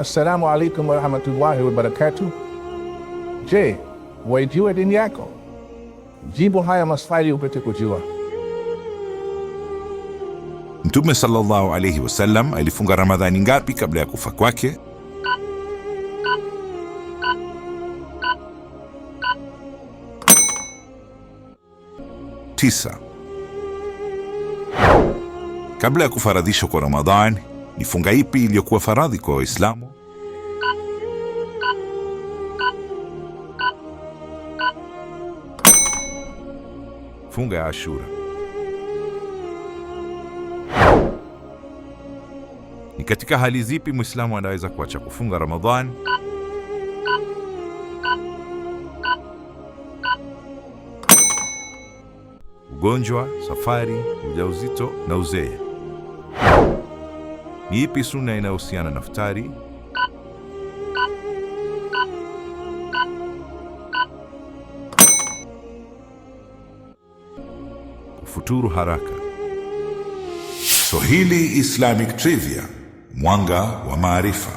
Assalamu alaikum warahmatullahi wabarakatuh. Je, waijua dini yako? Jibu haya maswali upate kujua. Mtume sallallahu alayhi wasallam alifunga Ramadhani ngapi kabla ya kufa kwake? Tisa. Kabla ya kufaradhishwa kwa Ramadhani, ni funga ipi iliyokuwa faradhi kwa Waislamu? Funga ya Ashura. Ni katika hali zipi Muislamu anaweza kuacha kufunga Ramadhani? Ugonjwa, safari, ujauzito na uzee. Ni ipi sunna inayohusiana na iftari? Kufuturu haraka. Swahili Islamic Trivia, mwanga wa maarifa.